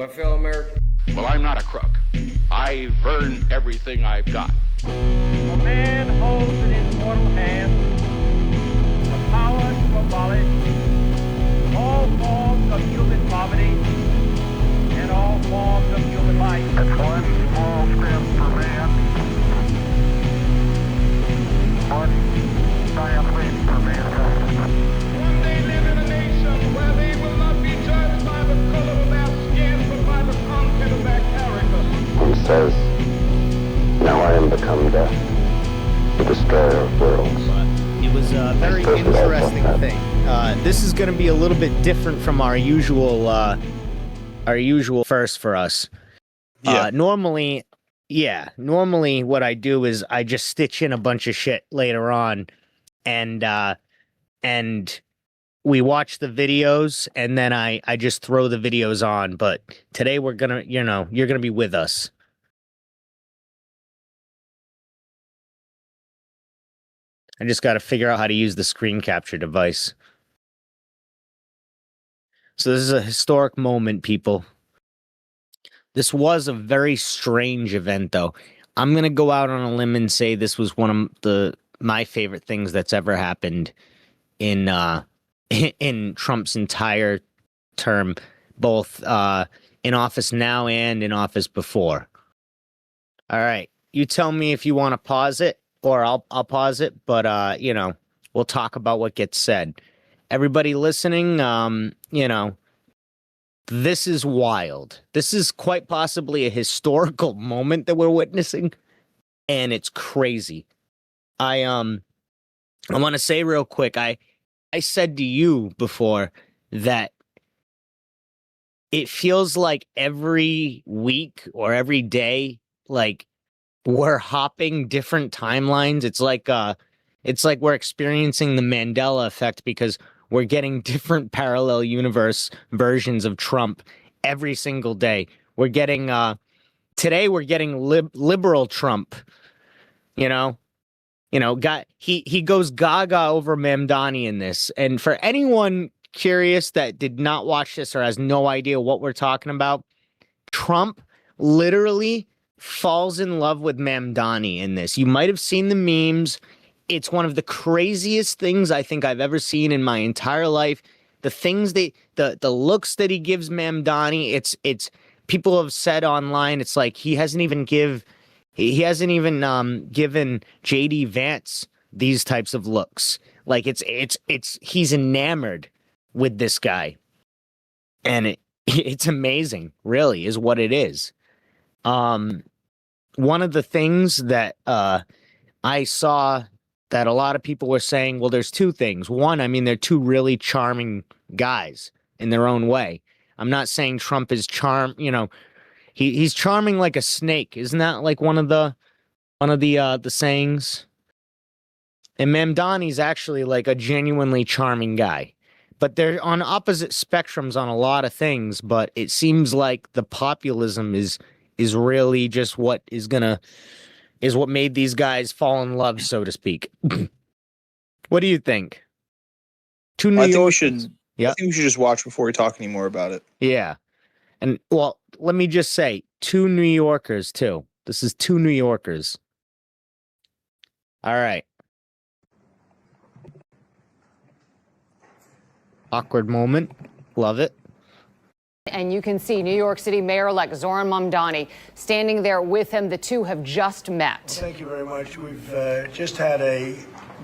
My fellow Americans. Well, I'm not a crook. I've earned everything I've got. A man holds in his mortal hand the power to abolish all forms of human poverty and all forms of human life. It's one small step for man, one giant leap for mankind. One day live in a nation where they will not be judged by the color of their skin, but by the content of their character. He says, "Now I am become death, the destroyer of worlds." It was a very interesting thing. This is going to be a little bit different from our usual first for us. Normally what I do is I just stitch in a bunch of shit later on, and we watch the videos, and then I just throw the videos on. But today we're gonna, you're gonna be with us. I just got to figure out how to use the screen capture device. So this is a historic moment, people. This was a very strange event, though. I'm going to go out on a limb and say this was one of my favorite things that's ever happened in Trump's entire term, both in office now and in office before. All right. You tell me if you want to pause it, or I'll pause it, but we'll talk about what gets said. Everybody listening, this is wild. This is quite possibly a historical moment that we're witnessing, and it's crazy. I want to say real quick, I said to you before that it feels like every week or every day, like, we're hopping different timelines. It's like we're experiencing the Mandela effect, because we're getting different parallel universe versions of Trump every single day. We're getting today we're getting liberal Trump. He goes gaga over Mamdani in this. And for anyone curious that did not watch this or has no idea what we're talking about, Trump literally falls in love with Mamdani in this. You might have seen the memes. It's one of the craziest things I think I've ever seen in my entire life. The things the looks that he gives Mamdani, it's people have said online, it's like he hasn't even given JD Vance these types of looks. Like he's enamored with this guy. And it's amazing, really, is what it is. One of the things that I saw that a lot of people were saying, well, there's two things. One, I mean, they're two really charming guys in their own way. I'm not saying Trump is he's charming like a snake. Isn't that like one of the sayings? And Mamdani's actually like a genuinely charming guy. But they're on opposite spectrums on a lot of things, but it seems like the populism is really just what what made these guys fall in love, so to speak. What do you think? I think we should just watch before we talk anymore about it. Yeah. And well, let me just say, 2 New Yorkers too. This is 2 New Yorkers. All right. Awkward moment. Love it. And you can see New York City Mayor-elect Zoran Mamdani standing there with him. The two have just met. Thank you very much. We've just had a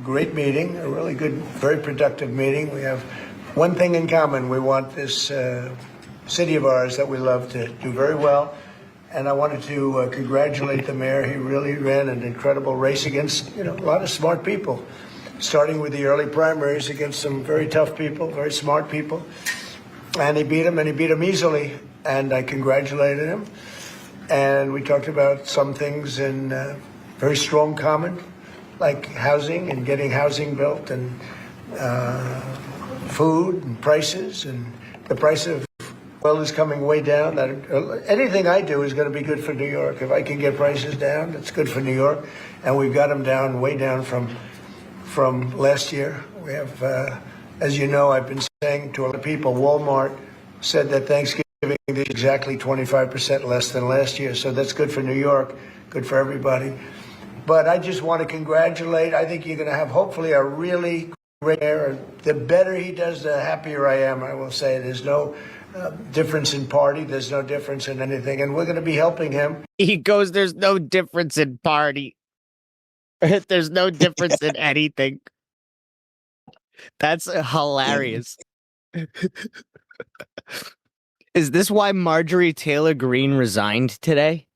great meeting, a really good, very productive meeting. We have one thing in common. We want this city of ours that we love to do very well. And I wanted to congratulate the mayor. He really ran an incredible race against, a lot of smart people, starting with the early primaries against some very tough people, very smart people. And he beat him easily, and I congratulated him. And we talked about some things in very strong common, like housing and getting housing built, and food and prices, and the price of oil is coming way down. Anything I do is going to be good for New York. If I can get prices down, it's good for New York. And we've got them down, way down from last year. We have... As you know, I've been saying to other people, Walmart said that Thanksgiving giving exactly 25% less than last year. So that's good for New York, good for everybody. But I just want to congratulate. I think you're going to have hopefully a really great year. The better he does, the happier I am. I will say there's no difference in party. There's no difference in anything. And we're going to be helping him. He goes, there's no difference in party. There's no difference in anything. That's hilarious. Is this why Marjorie Taylor Greene resigned today?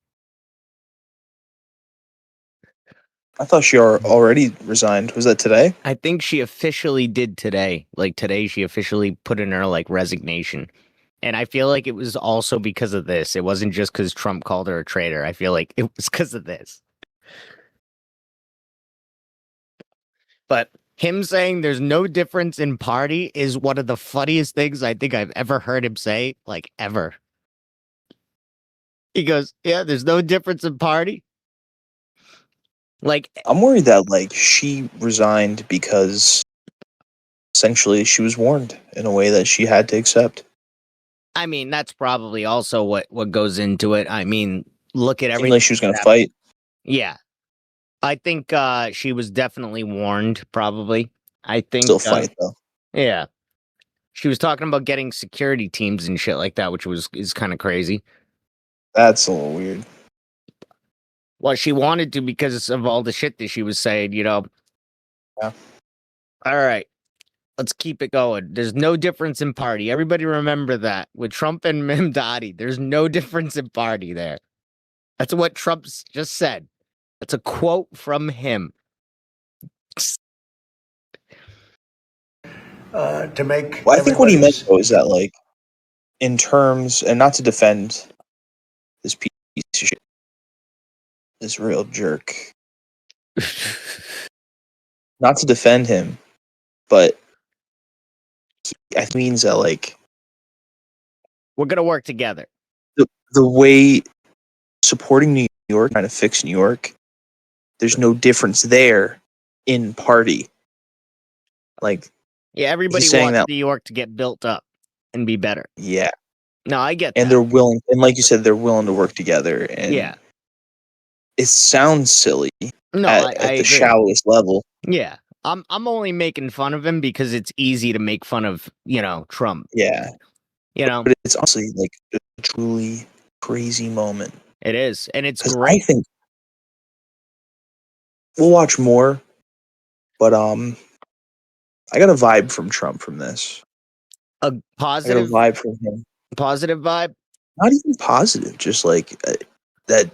I thought she already resigned. Was that today? I think she officially did today. Like today, she officially put in her resignation. And I feel like it was also because of this. It wasn't just because Trump called her a traitor. I feel like it was because of this. But him saying there's no difference in party is one of the funniest things I think I've ever heard him say, ever. He goes, yeah, there's no difference in party. I'm worried that she resigned because essentially she was warned in a way that she had to accept. I mean, that's probably also what goes into it. I mean, look at everything. Like she was going to fight. Yeah. I think she was definitely warned, probably. I think still fight though. Yeah. She was talking about getting security teams and shit like that, which is kind of crazy. That's a little weird. Well, she wanted to because of all the shit that she was saying, Yeah. All right. Let's keep it going. There's no difference in party. Everybody remember that. With Trump and Mamdani, there's no difference in party there. That's what Trump just said. That's a quote from him. To make. Well, I think what he meant though is that in terms, and not to defend this piece of shit, this real jerk, not to defend him, but I think means that we're gonna work together. The way supporting New York, trying to fix New York, there's no difference there in party. Yeah, everybody wants New York to get built up and be better. Yeah. No, I get that. And they're willing, and like you said, they're willing to work together. And yeah. It sounds silly at the shallowest level. Yeah. I'm only making fun of him because it's easy to make fun of, Trump. Yeah. But it's honestly a truly crazy moment. It is. And it's great. I think we'll watch more, but I got a vibe from Trump from this. A positive vibe from him. Positive vibe? Not even positive, just that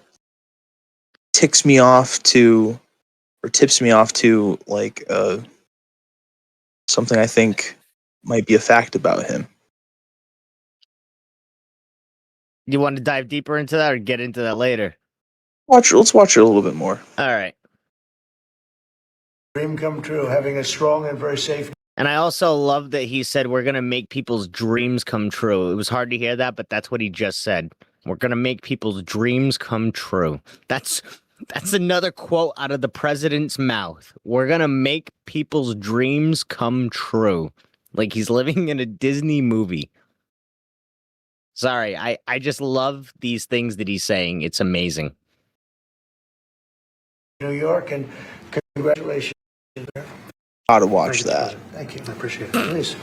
tips me off to something I think might be a fact about him. You want to dive deeper into that or get into that later? Let's watch it a little bit more. All right. Dream come true, having a strong and very safe. And I also love that he said we're going to make people's dreams come true. It was hard to hear that, but that's what he just said. We're going to make people's dreams come true. That's another quote out of the president's mouth. We're going to make people's dreams come true. Like he's living in a Disney movie. Sorry, I just love these things that he's saying. It's amazing. New York, and congratulations. How to watch that. Thank you. I appreciate it. Please.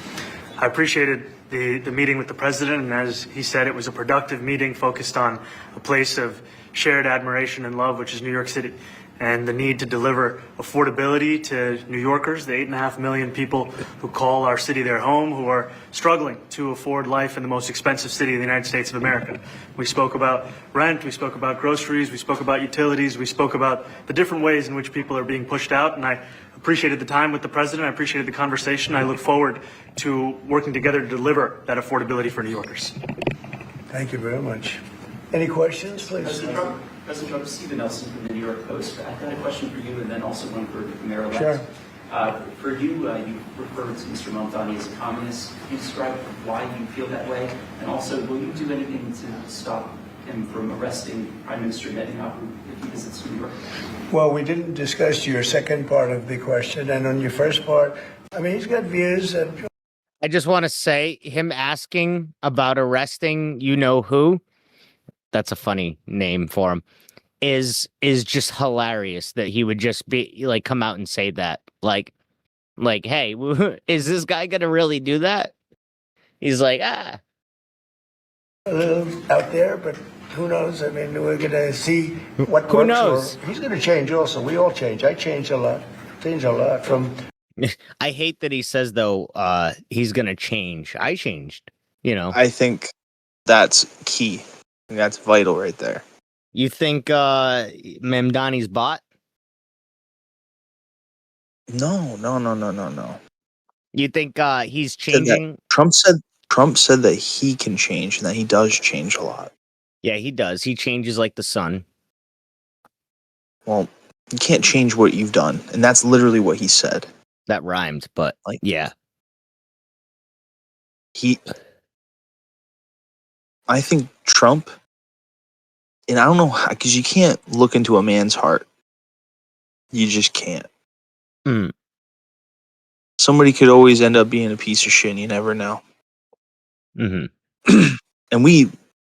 I appreciated the meeting with the president, and as he said, it was a productive meeting focused on a place of shared admiration and love, which is New York City, and the need to deliver affordability to New Yorkers, the 8.5 million people who call our city their home, who are struggling to afford life in the most expensive city in the United States of America. We spoke about rent, we spoke about groceries, we spoke about utilities, we spoke about the different ways in which people are being pushed out, and I appreciated the time with the president. I appreciated the conversation. I look forward to working together to deliver that affordability for New Yorkers. Thank you very much. Any questions, please? President Trump, Stephen Nelson from the New York Post. I've got a question for you and then also one for the mayor-elect. Sure. For you, you referred to Mr. Mamdani as a communist. Can you describe why you feel that way? And also, will you do anything to stop him from arresting Prime Minister Netanyahu if he visits New York? Well, we didn't discuss your second part of the question. And on your first part, I mean, he's got views that I just want to say him asking about arresting you know who, that's a funny name for him, is just hilarious that he would just be like come out and say that. Like hey, is this guy gonna really do that? He's like, ah. A little out there, but who knows? I mean, we're going to see what Who works. knows? Or he's going to change also. We all change. I change a lot. Change a lot from. I hate that he says though he's gonna change. I changed, you know. I think that's key. I think that's vital right there. You think Mamdani's bot? No, no, no, no, no, no. You think he's Said that changing? Trump said that he can change and that he does change a lot. Yeah, he does. He changes like the sun. Well, you can't change what you've done, and that's literally what he said. That rhymed, but Like- yeah. I think Trump, and I don't know how, because you can't look into a man's heart. You just can't. Mm. Somebody could always end up being a piece of shit, and you never know. Mm-hmm. And we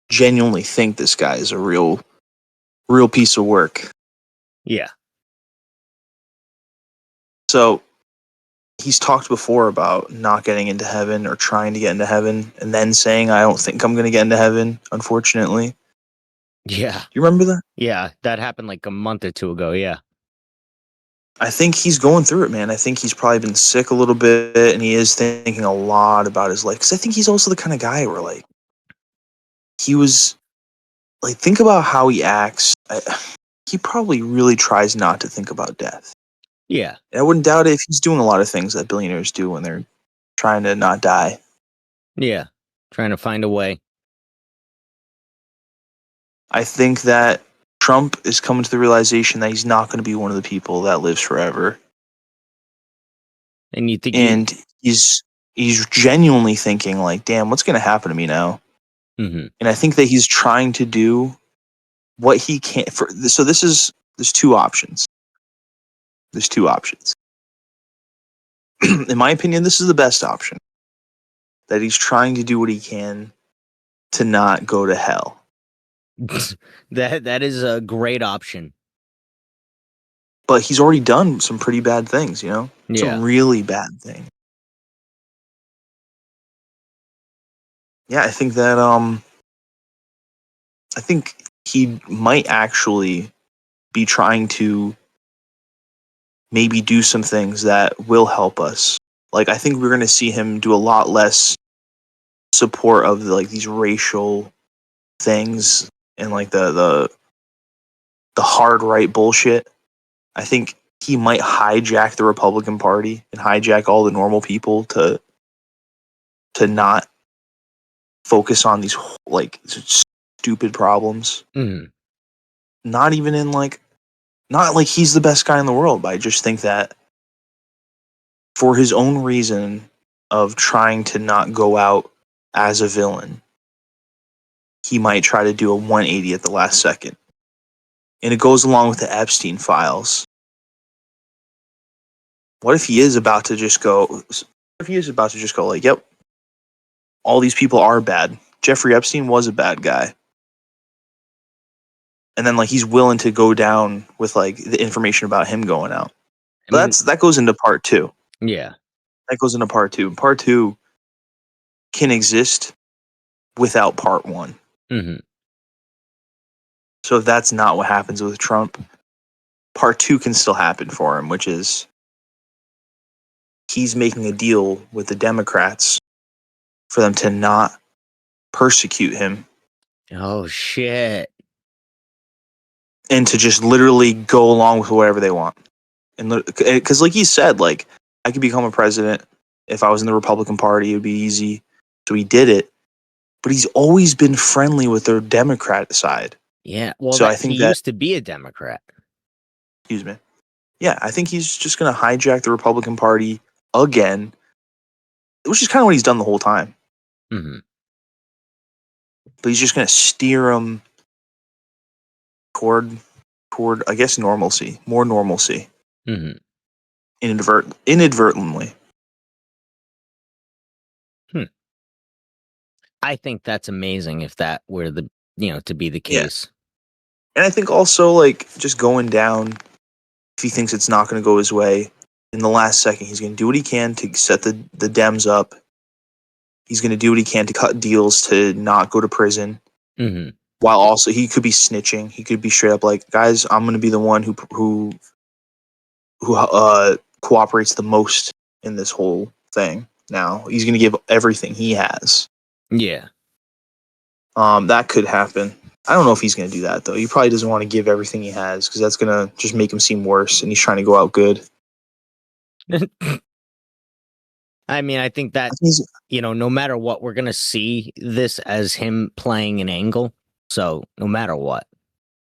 genuinely think this guy is a real piece of work. Yeah. So he's talked before about not getting into heaven or trying to get into heaven and then saying, I don't think I'm going to get into heaven, unfortunately. Yeah. You remember that? Yeah. That happened like a month or two ago. Yeah. I think he's going through it, man. I think he's probably been sick a little bit and he is thinking a lot about his life. Because I think he's also the kind of guy where, like, he was, like, think about how he acts. He probably really tries not to think about death. Yeah. And I wouldn't doubt it if he's doing a lot of things that billionaires do when they're trying to not die. Yeah. Trying to find a way. I think that Trump is coming to the realization that he's not going to be one of the people that lives forever. And you think And he's genuinely thinking, like, damn, what's going to happen to me now? Mm-hmm. And I think that he's trying to do what he can. So there's two options. There's two options. In my opinion, this is the best option. That he's trying to do what he can to not go to hell. that is a great option. But he's already done some pretty bad things, you know? Yeah. Some really bad things. Yeah, I think that I think he might actually be trying to maybe do some things that will help us. Like, I think we're going to see him do a lot less support of like these racial things and like the hard right bullshit. I think he might hijack the Republican Party and hijack all the normal people to not focus on these like stupid problems. Mm-hmm. Not even in like, not like he's the best guy in the world, but I just think that for his own reason of trying to not go out as a villain, he might try to do a 180 at the last second. And it goes along with the Epstein files. What if he is about to just go, like, yep, all these people are bad. Jeffrey Epstein was a bad guy. And then like he's willing to go down with like the information about him going out. But that goes into part 2. Yeah. That goes into part 2. Part 2 can exist without part 1. Mm-hmm. So if that's not what happens with Trump, part 2 can still happen for him, which is he's making a deal with the Democrats for them to not persecute him Oh shit. and to just literally go along with whatever they want. And because like he said, like, I could become a president if I was in the Republican Party, it would be easy. So he did it. But he's always been friendly with their Democrat side. Yeah. Well, So I think he that- used to be a Democrat. Excuse me. Yeah, I think he's just going to hijack the Republican Party again, which is kind of what he's done the whole time. Mm-hmm. But he's just going to steer them toward, I guess, normalcy, more normalcy, Mm-hmm. inadvertently. I think that's amazing if that were to be the case. And I think also, like, just going down, if he thinks it's not going to go his way, in the last second, he's going to do what he can to set the Dems up. He's going to do what he can to cut deals to not go to prison. Mm-hmm. While also, he could be snitching. He could be straight up like, guys, I'm going to be the one who cooperates the most in this whole thing. Now he's going to give everything he has. Yeah. That could happen. I don't know if he's going to do that though. He probably doesn't want to give everything he has because that's going to just make him seem worse, and he's trying to go out good. I mean, I think that no matter what, we're going to see this as him playing an angle. So no matter what.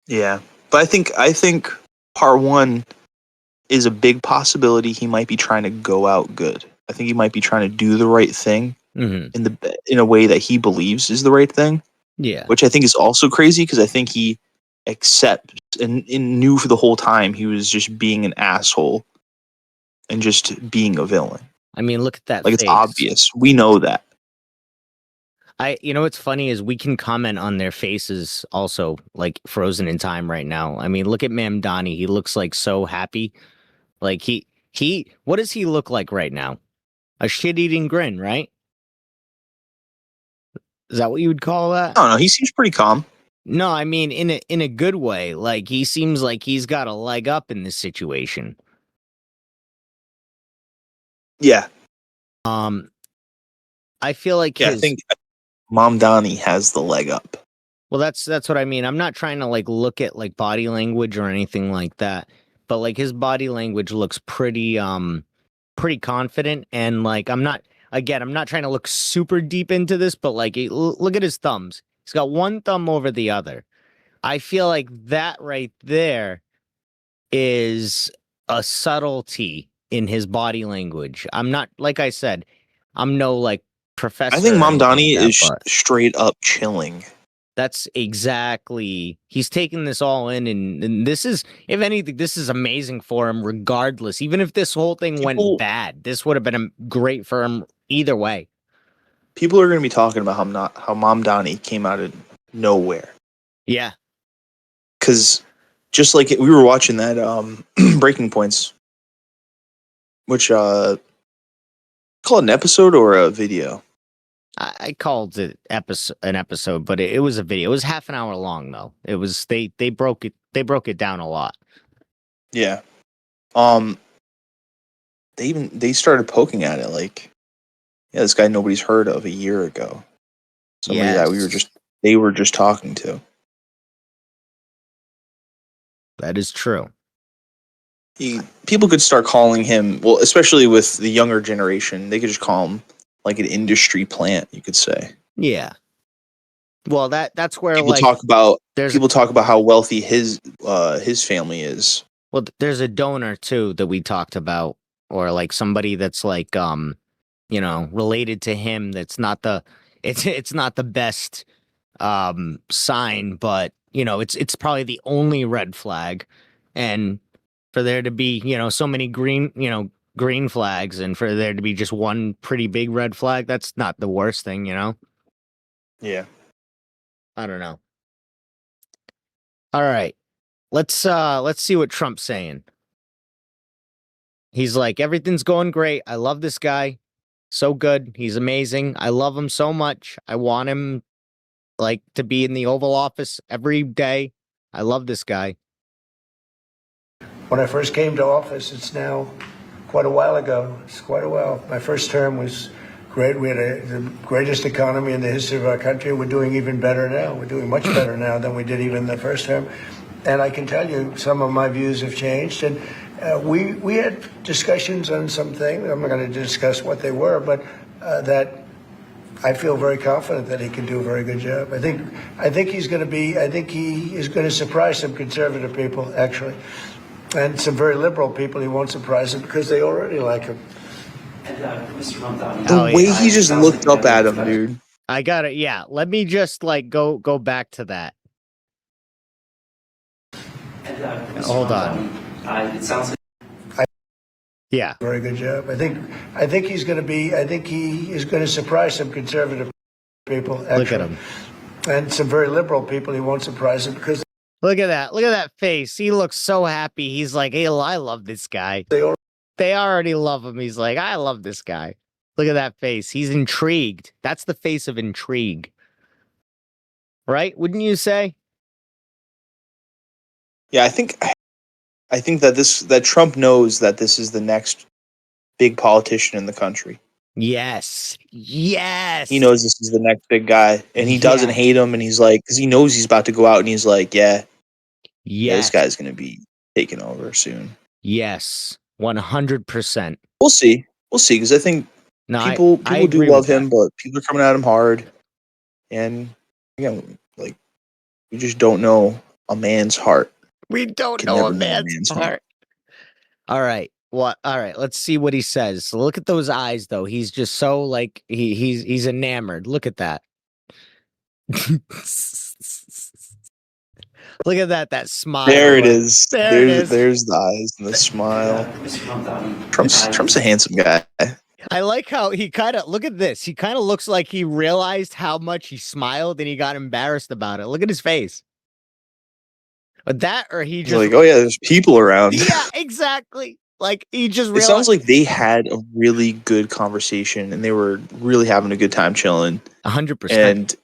Yeah, but I think part one is a big possibility. He might be trying to go out good. I think he might be trying to do the right thing in a way that he believes is the right thing. Yeah, which I think is also crazy because I think he accepts and knew for the whole time he was just being an asshole and just being a villain. I mean, look at that. Like, face. It's obvious. We know that. What's funny is we can comment on their faces also, like frozen in time right now. I mean, look at Mamdani. He looks like so happy. Like what does he look like right now? A shit-eating grin, right? Is that what you would call that? I don't know. He seems pretty calm. No, I mean in a good way. Like he seems like he's got a leg up in this situation. Yeah. I feel like I think Mamdani has the leg up. Well, that's what I mean. I'm not trying to like look at like body language or anything like that, but like his body language looks pretty confident, and like I'm not trying to look super deep into this, but like look at his thumbs. He's got one thumb over the other. I feel like that right there is a subtlety in his body language. I'm not, like I said, I'm no like professor. I think Mamdani is but straight up chilling. that's exactly, he's taking this all in, and this is, if anything, this is amazing for him regardless. Even if this whole thing went bad, this would have been great for him either way. People are going to be talking about how Mamdani came out of nowhere. Yeah. Because just like we were watching that Breaking Points, which call it an episode or a video? I called it an episode, but it was a video. It was half an hour long though. It was they broke it down a lot. Yeah. They started poking at it like, yeah, this guy nobody's heard of a year ago. Somebody that they were just talking to. That is true. People could start calling him, well, especially with the younger generation, they could just call him like an industry plant, you could say. Yeah. Well, that's where people talk about how wealthy his family is. Well, there's a donor too that we talked about, or like somebody that's like related to him. That's not it's not the best sign, but it's probably the only red flag, and for there to be so many green flags, and for there to be just one pretty big red flag, that's not the worst thing, Yeah. I don't know. All right. Let's see what Trump's saying. He's like, everything's going great. I love this guy. So good. He's amazing. I love him so much. I want him like to be in the Oval Office every day. I love this guy. When I first came to office, it's now quite a while ago. It's quite a while. My first term was great. We had the greatest economy in the history of our country. We're doing even better now. We're doing much better now than we did even the first term. And I can tell you some of my views have changed. And we had discussions on some things. I'm not going to discuss what they were, but that I feel very confident that he can do a very good job. I think he is going to surprise some conservative people, actually. And some very liberal people, he won't surprise them because they already like him. And Mr. Mamdani, The way he just looked up at him, dude. I got it. Yeah. Let me just like go back to that. And, hold on. It sounds like yeah, very good job. I think he is going to surprise some conservative people, actually. Look at him. And some very liberal people. He won't surprise them because Look at that. Look at that face. He looks so happy. He's like, hey, I love this guy. They already love him. He's like, I love this guy. Look at that face. He's intrigued. That's the face of intrigue. Right? Wouldn't you say? Yeah, I think that that Trump knows that this is the next big politician in the country. Yes. Yes. He knows this is the next big guy, and he doesn't hate him, and he's like, because he knows he's about to go out, and he's like, yeah, this guy's going to be taking over soon. Yes. 100%. We'll see, because I think people do love him, but people are coming at him hard, and again, like, we just don't know a man's heart. We don't know a man's heart. All right. What? All right. Let's see what he says. So look at those eyes, though. He's just so like he's enamored. Look at that. Look at that smile. There it is. There it is. There's the eyes and the smile. Mr. Mamdani, Trump's a handsome guy. I like how he kind of look at this. He kind of looks like he realized how much he smiled and he got embarrassed about it. Look at his face. But that, or he He's just like, oh yeah, there's people around. Yeah, exactly. Like he just It realized. sounds like they had a really good conversation and they were really having a good time chilling. 100%. And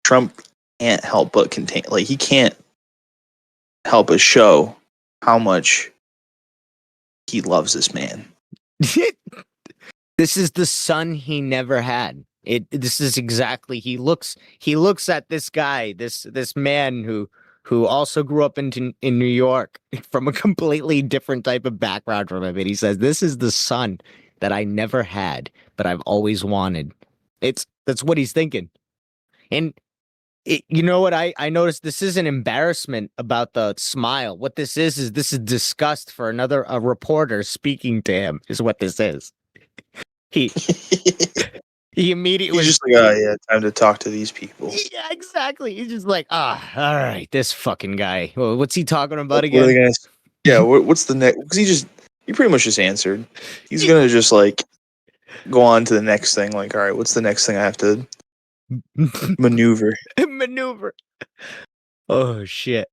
Trump can't help but contain, like, he can't help but show how much he loves this man. This is the son he never had. This is exactly he looks at this guy, this man who also grew up in New York from a completely different type of background from him. And he says, this is the son that I never had, but I've always wanted. That's what he's thinking. And you know what? I noticed this is an embarrassment about the smile. What this is this is disgust for a reporter speaking to him is what this is. He immediately He's just like, oh yeah, time to talk to these people. Yeah, exactly. He's just like, all right, this fucking guy. Well, what's he talking about What again? are they gonna, yeah, what's the next? Because he pretty much just answered. He's gonna just like go on to the next thing. Like, all right, what's the next thing I have to maneuver? Maneuver. Oh shit.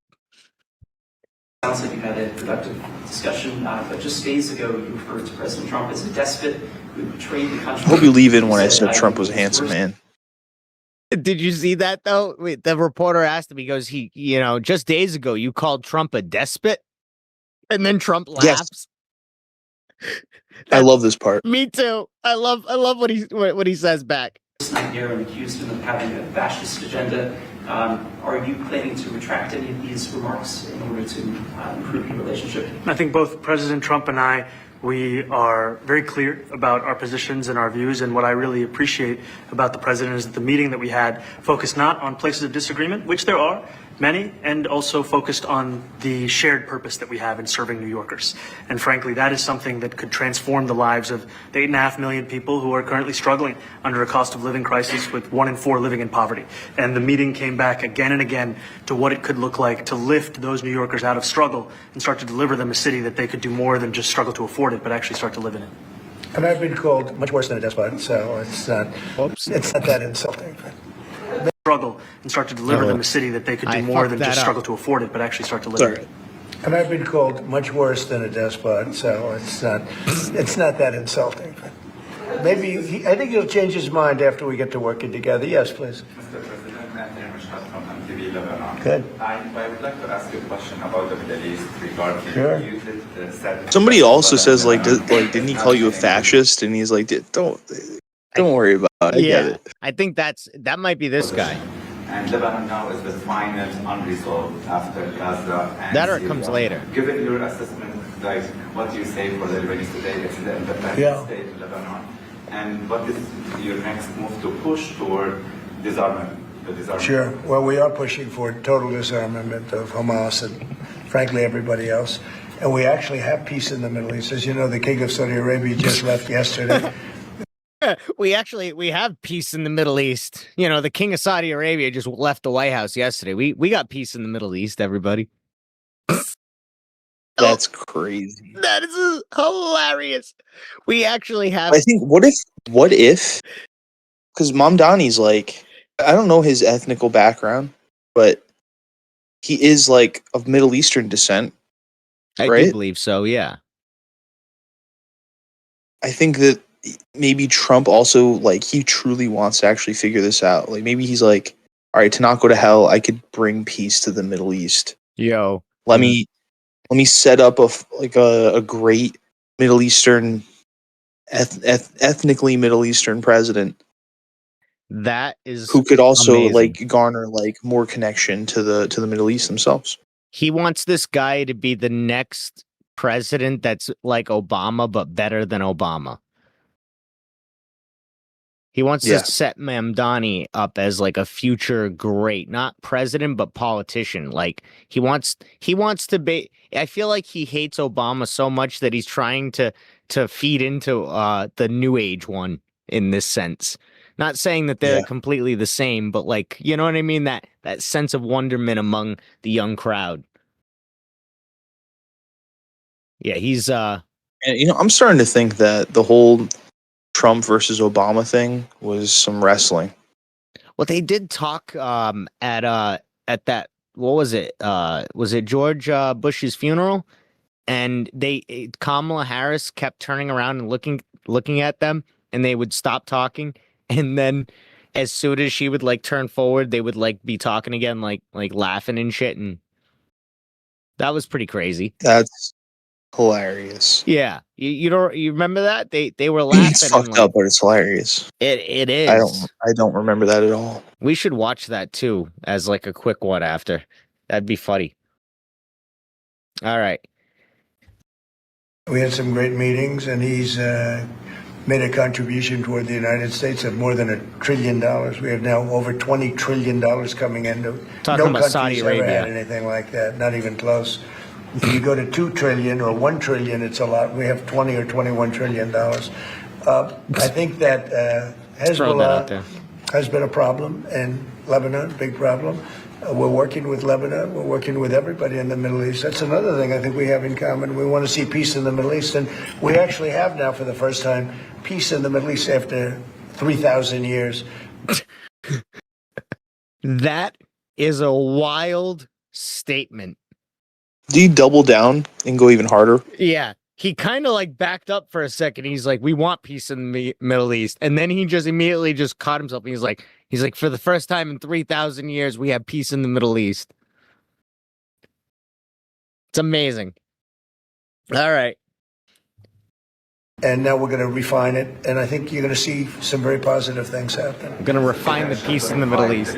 Sounds like you had a productive discussion, but just days ago you referred to President Trump as a despot who betrayed the country. I hope you leave in when I said Trump was a handsome man. Did you see that though? Wait, the reporter asked him. He goes, just days ago you called Trump a despot, and then Trump laughs. Yes. I love this part. Me too. I love what he says back. Night here and accused him of having a fascist agenda. Are you planning to retract any of these remarks in order to improve your relationship? I think both President Trump and I, we are very clear about our positions and our views. And what I really appreciate about the president is that the meeting that we had focused not on places of disagreement, which there are many, and also focused on the shared purpose that we have in serving New Yorkers. And frankly, that is something that could transform the lives of the 8.5 million people who are currently struggling under a cost of living crisis, with 1 in 4 living in poverty. And the meeting came back again and again to what it could look like to lift those New Yorkers out of struggle and start to deliver them a city that they could do more than just struggle to afford it, but actually start to live in it. And I've been called much worse than a despot, so it's not that insulting. Struggle and start to deliver them a city that they could do more than just struggle to afford it, but actually start to live in it. And I've been called much worse than a despot, so it's not that insulting. Maybe I think he'll change his mind after we get to working together. Yes, please. Mr. President, from MTV Lebanon. Good. I would like to ask you a question about the Middle East regarding Sure. you said Somebody also says didn't he call you a fascist? And he's like, don't worry about it. I get it. I think that might be this guy. And Lebanon now is the final unresolved after Gaza and That or it Syria. comes later. Given your assessment, like what you say for the Lebanese today, it's the independent state of Lebanon, and what is your next move to push toward disarmament? Sure. Well, we are pushing for total disarmament of Hamas and, frankly, everybody else. And we actually have peace in the Middle East. As you know, the King of Saudi Arabia just left yesterday. We have peace in the Middle East. You know, the King of Saudi Arabia just left the White House yesterday. We got peace in the Middle East, everybody. That's crazy. That is hilarious. We actually have. I think what if because Mamdani's like, I don't know his ethnical background, but he is like of Middle Eastern descent, I do right? believe so, yeah. I think that maybe Trump also, like, he truly wants to actually figure this out. Like, maybe he's like, all right, to not go to hell, I could bring peace to the Middle East. Yo. Let me set up a great Middle Eastern, ethnically Middle Eastern president That is who could also amazing. like garner like more connection to the Middle East themselves. He wants this guy to be the next president that's like Obama, but better than Obama. He wants to Yeah. set Mamdani up as like a future great, not president, but politician. Like he wants to be. I feel like he hates Obama so much that he's trying to feed into the new age one in this sense. Not saying that they're Yeah. completely the same, but like, you know what I mean? That sense of wonderment among the young crowd. Yeah, he's And I'm starting to think that the whole Trump versus Obama thing was some wrestling. well, they did talk at that, what was it? Was it George Bush's funeral? And Kamala Harris kept turning around and looking at them, and they would stop talking, and then as soon as she would like turn forward, they would like be talking again, like laughing and shit, and that was pretty crazy. That's hilarious. Yeah, you remember that they were laughing. It's fucked and, up, but it's hilarious. It is. I don't remember that at all. We should watch that too as like a quick one after. That'd be funny. All right. We had some great meetings, and he's made a contribution toward the United States of more than $1 trillion. We have now over $20 trillion coming into. Talking no about Saudi country's ever Arabia. had anything like that, not even close. If you go to 2 trillion or 1 trillion, it's a lot. We have 20 or 21 trillion dollars. I think that Throw that out there. Hezbollah has been a problem in Lebanon, big problem. We're working with Lebanon. We're working with everybody in the Middle East. That's another thing I think we have in common. We want to see peace in the Middle East, and we actually have now, for the first time, peace in the Middle East after 3,000 years. That is a wild statement. Do you double down and go even harder? Yeah. He kind of like backed up for a second. He's like, we want peace in the Middle East. And then he just immediately just caught himself. And he's like, for the first time in 3,000 years, we have peace in the Middle East. It's amazing. All right. And now we're going to refine it. And I think you're going to see some very positive things happen. We're going to refine the peace in the Middle East.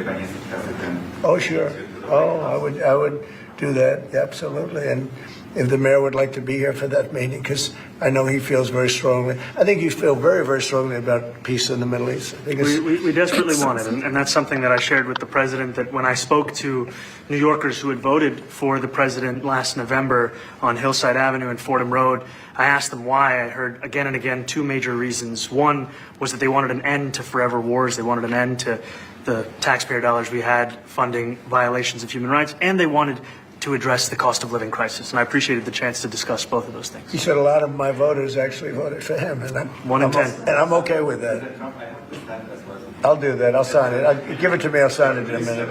Oh, sure. Oh, I would do that. Absolutely. And if the mayor would like to be here for that meeting, because I know he feels very strongly. I think you feel very, very strongly about peace in the Middle East. I think we desperately want it, and that's something that I shared with the president, that when I spoke to New Yorkers who had voted for the president last November on Hillside Avenue and Fordham Road, I asked them why. I heard again and again two major reasons. One was that they wanted an end to forever wars. They wanted an end to the taxpayer dollars we had funding violations of human rights, and they wanted to address the cost of living crisis. And I appreciated the chance to discuss both of those things. He said a lot of my voters actually voted for him, and I'm 1 in 10. And I'm okay with that. I'll do that. I'll sign it. Give it to me. I'll sign it in a minute.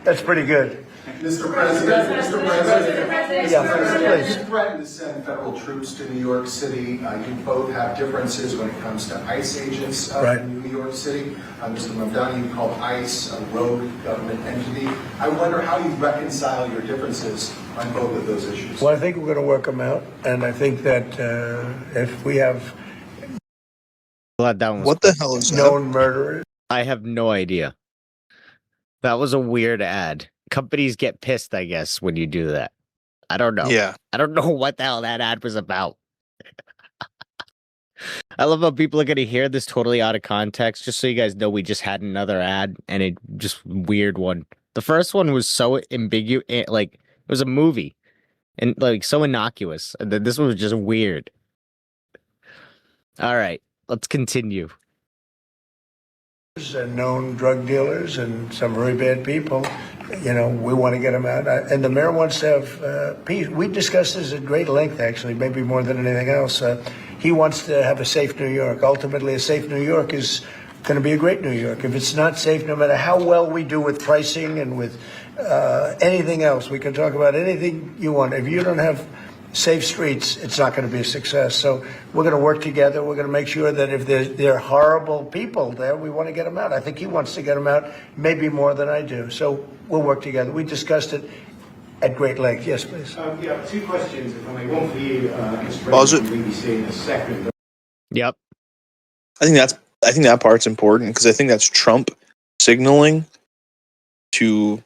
That's pretty good. Mr. President, Yeah, please. you threatened to send federal troops to New York City. You both have differences when it comes to ICE agents Right. in New York City. Mr. Mamdani, you called ICE a rogue government entity. I wonder how you reconcile your differences on both of those issues. Well, I think we're going to work them out, and I think that if we have Glad that one was What the hell is known murderers, I have no idea. That was a weird ad. Companies get pissed, I guess, when you do that. I don't know. Yeah. I don't know what the hell that ad was about. I love how people are going to hear this totally out of context. Just so you guys know, we just had another ad, and it just weird one. The first one was so ambiguous, like it was a movie, and like so innocuous. And then this one was just weird. All right, let's continue. and known drug dealers and some very bad people. You know, we want to get them out. And the mayor wants to have peace. We discussed this at great length, actually, maybe more than anything else. He wants to have a safe New York. Ultimately, a safe New York is going to be a great New York. If it's not safe, no matter how well we do with pricing and with anything else, we can talk about anything you want. If you don't have safe streets, it's not going to be a success. So we're going to work together. We're going to make sure that if there are horrible people there, we want to get them out. I think he wants to get them out, maybe more than I do. So we'll work together. We discussed it at great length. Yes, please. Yeah, two questions, if I may. One for you, Mr. Pause it. President, BBC in a second. Yep. I think that part's important because I think that's Trump signaling to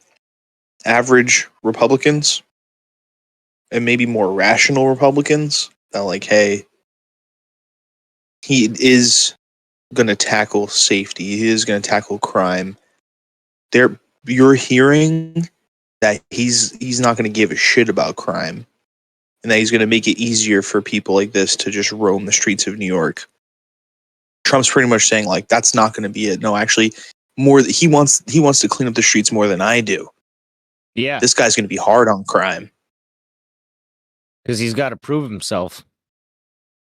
average Republicans and maybe more rational Republicans that, like, hey, he is going to tackle safety. He is going to tackle crime. You're hearing that he's not going to give a shit about crime, and that he's going to make it easier for people like this to just roam the streets of New York. Trump's pretty much saying, like, that's not going to be it. No, actually, he wants to clean up the streets more than I do. Yeah, This guy's going to be hard on crime. because he's got to prove himself.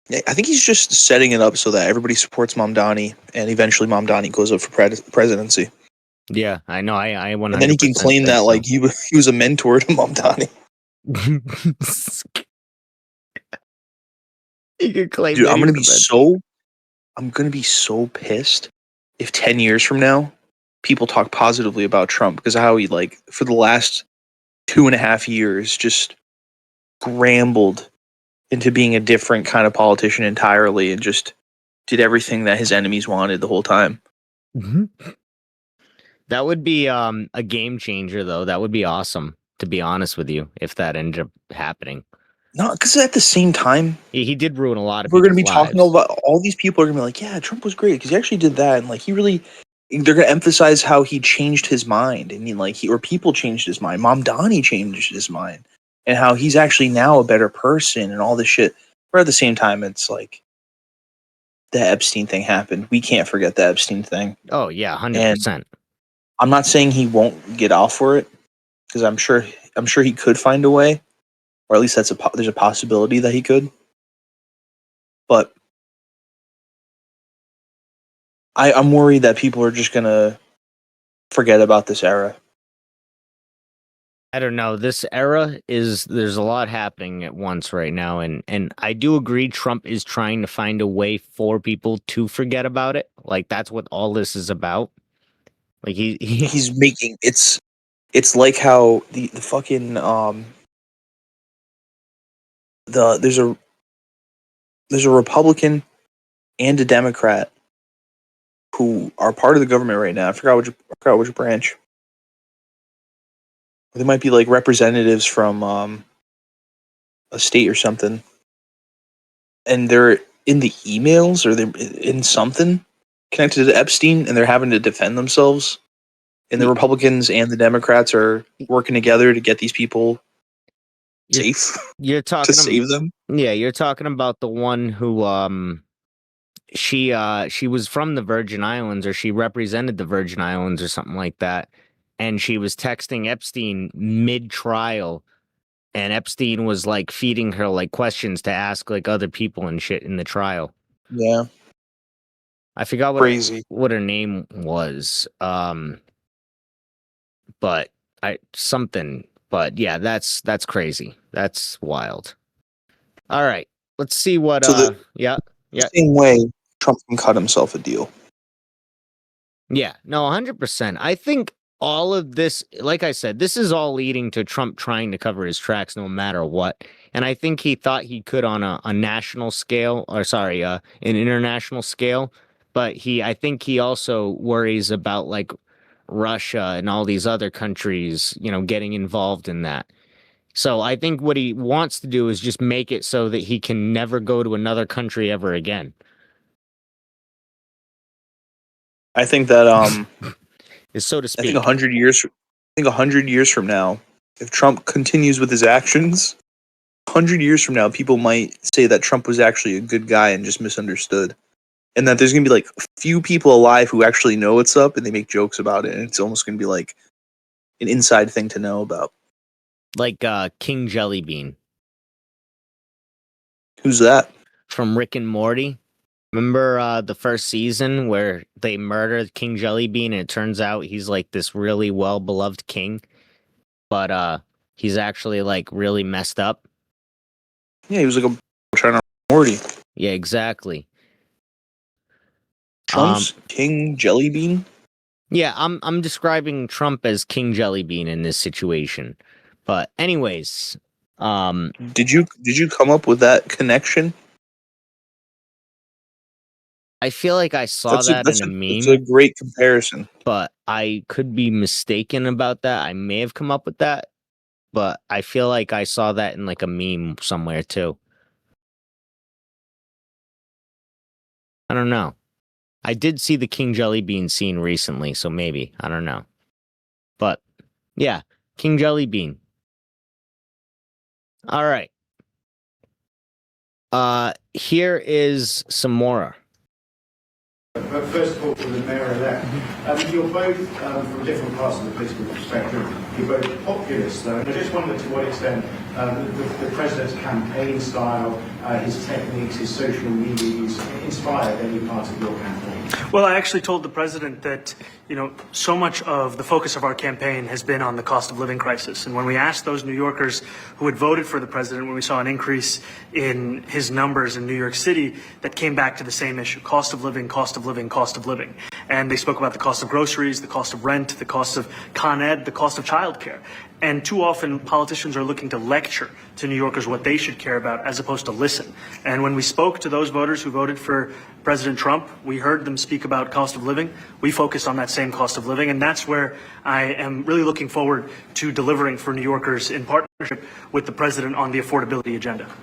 Yeah, I think he's just setting it up so that everybody supports Mamdani, and eventually Mamdani goes up for presidency. Yeah, I know. I 100%. And then he can claim that, like, he was a mentor to Mamdani. He could claim. Dude, that I'm he gonna be was so pissed if 10 years from now people talk positively about Trump because of how he, like, for the last 2.5 years just scrambled into being a different kind of politician entirely and just did everything that his enemies wanted the whole time. Mhm. That would be a game changer, though. That would be awesome, to be honest with you, if that ended up happening. No, because at the same time, He did ruin a lot of we're going to be people's talking lives. about all these people are going to be like, yeah, Trump was great because he actually did that. And, like, they're going to emphasize how he changed his mind. And, or people changed his mind. Mamdani changed his mind. And how he's actually now a better person and all this shit. But at the same time, it's like, the Epstein thing happened. We can't forget the Epstein thing. Oh, yeah, 100%. I'm not saying he won't get off for it because I'm sure he could find a way, or at least there's a possibility that he could. But I'm worried that people are just gonna forget about this era. I don't know. This era there's a lot happening at once right now, and I do agree Trump is trying to find a way for people to forget about it. Like, that's what all this is about. Like He's making it's like how the fucking there's a Republican and a Democrat who are part of the government right now. I forgot which branch. They might be like representatives from a state or something, and they're in the emails or they're in something connected to Epstein, and they're having to defend themselves. And the Republicans and the Democrats are working together to get these people safe. You're talking to save them. Yeah, you're talking about the one who she was from the Virgin Islands, or she represented the Virgin Islands or something like that, and she was texting Epstein mid-trial, and Epstein was like feeding her like questions to ask like other people and shit in the trial. Yeah. I forgot what her name was. But but yeah, that's crazy. That's wild. All right. Let's see what So yeah. Same way Trump can cut himself a deal. Yeah, no, 100%. I think all of this, like I said, this is all leading to Trump trying to cover his tracks no matter what. And I think he thought he could on a national scale, or sorry, an international scale. But I think he also worries about like Russia and all these other countries, getting involved in that. So I think what he wants to do is just make it so that he can never go to another country ever again. I think that is so to speak. I think 100 years from now, if Trump continues with his actions, 100 years from now, people might say that Trump was actually a good guy and just misunderstood. And that there's going to be like a few people alive who actually know what's up and they make jokes about it. And it's almost going to be like an inside thing to know about. Like King Jellybean. Who's that? From Rick and Morty. Remember the first season where they murdered King Jellybean and it turns out he's like this really well-beloved king, but he's actually like really messed up? Yeah, he was like a China Morty. Yeah, exactly. Trump's King Jellybean? Yeah, I'm describing Trump as King Jellybean in this situation. But anyways, Did you come up with that connection? I feel like I saw that in a It's a meme, great comparison. but I could be mistaken about that. I may have come up with that, but I feel like I saw that in like a meme somewhere too. I don't know. I did see the King Jellybean scene recently, so maybe. I don't know. But yeah, King Jellybean. All right. Here is some more. But first of all, to the mayor-elect, you're both from different parts of the political spectrum. You're both populists, though. And I just wondered to what extent the president's campaign style, his techniques, his social media inspired any part of your campaign. Well, I actually told the president that, so much of the focus of our campaign has been on the cost of living crisis. And when we asked those New Yorkers who had voted for the president, when we saw an increase in his numbers in New York City, that came back to the same issue: cost of living, cost of living, cost of living. And they spoke about the cost of groceries, the cost of rent, the cost of Con Ed, the cost of childcare. And too often, politicians are looking to lecture to New Yorkers what they should care about as opposed to listen. And when we spoke to those voters who voted for President Trump, we heard them speak about cost of living. We focused on that same cost of living. And that's where I am really looking forward to delivering for New Yorkers in partnership with the president on the affordability agenda.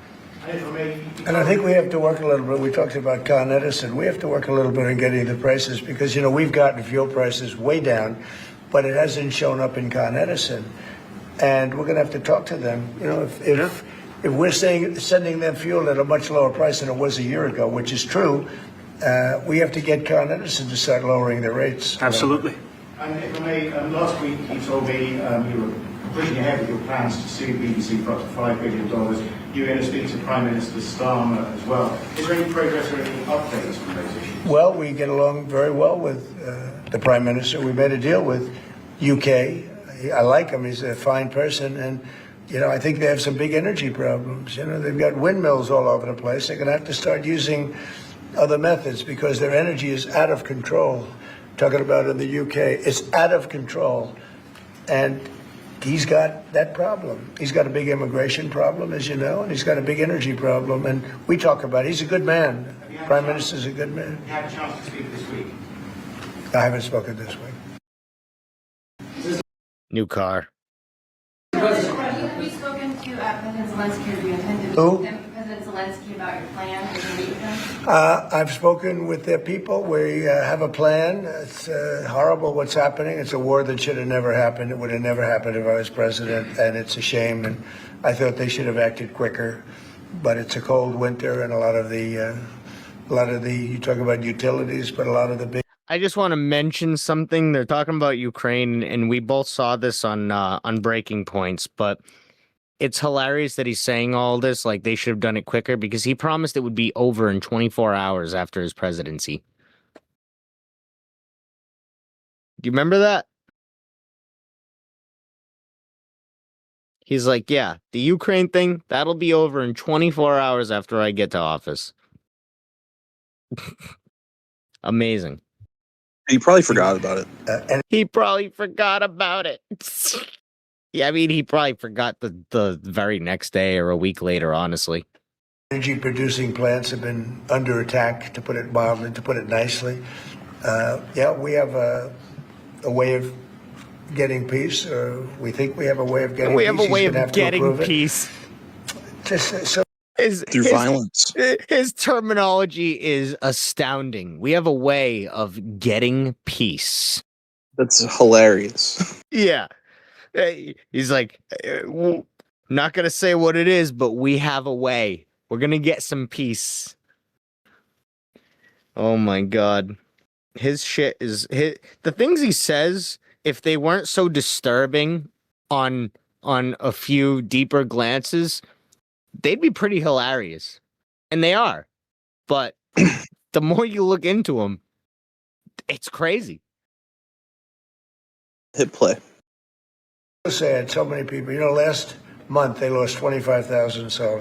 And I think we have to work a little bit. We talked about Con Edison. We have to work a little bit on getting the prices because, we've gotten fuel prices way down, but it hasn't shown up in Con Edison. And we're going to have to talk to them. If we're sending them fuel at a much lower price than it was a year ago, which is true, we have to get Con Edison to start lowering their rates. Absolutely. And if I may, last week you told me you were pushing ahead with your plans to sue BBC for up to $5 billion. You're going to speak to Prime Minister Starmer as well. Is there any progress or any updates on those issues? Well, we get along very well with the Prime Minister. We made a deal with UK. I like him. He's a fine person. And, I think they have some big energy problems. They've got windmills all over the place. They're going to have to start using other methods because their energy is out of control. Talking about in the UK, it's out of control. And he's got that problem. He's got a big immigration problem, as you know, and he's got a big energy problem. And we talk about it. He's a good man. Prime Minister's a good man. You had a chance to speak this week. I haven't spoken this week. New car. Have you spoken to President Zelensky, or do you intend to Who? speak to President Zelensky about your plan? Are you going to meet with him? I've spoken with their people. We have a plan. It's horrible what's happening. It's a war that should have never happened. It would have never happened if I was president, and it's a shame. And I thought they should have acted quicker. But it's a cold winter, and a lot of the you talk about utilities, but a lot of the big. I just want to mention something. They're talking about Ukraine, and we both saw this on Breaking Points, but it's hilarious that he's saying all this like they should have done it quicker because he promised it would be over in 24 hours after his presidency. Do you remember that? He's like, yeah, the Ukraine thing, that'll be over in 24 hours after I get to office. Amazing. He probably forgot about it. He probably forgot about it. Yeah, I mean, he probably forgot the very next day or a week later, honestly. Energy producing plants have been under attack, to put it mildly, to put it nicely. We have a way of getting peace, or we think we have a way of getting peace. We have a way of getting peace. Through violence. His terminology is astounding. We have a way of getting peace. That's hilarious. Yeah. He's like, not going to say what it is, but we have a way. We're going to get some peace. Oh my God. His shit is the things he says, if they weren't so disturbing on a few deeper glances, they'd be pretty hilarious. And they are. But the more you look into them, it's crazy. Hit play. Sad, so many people. You know, last month they lost 25,000 souls.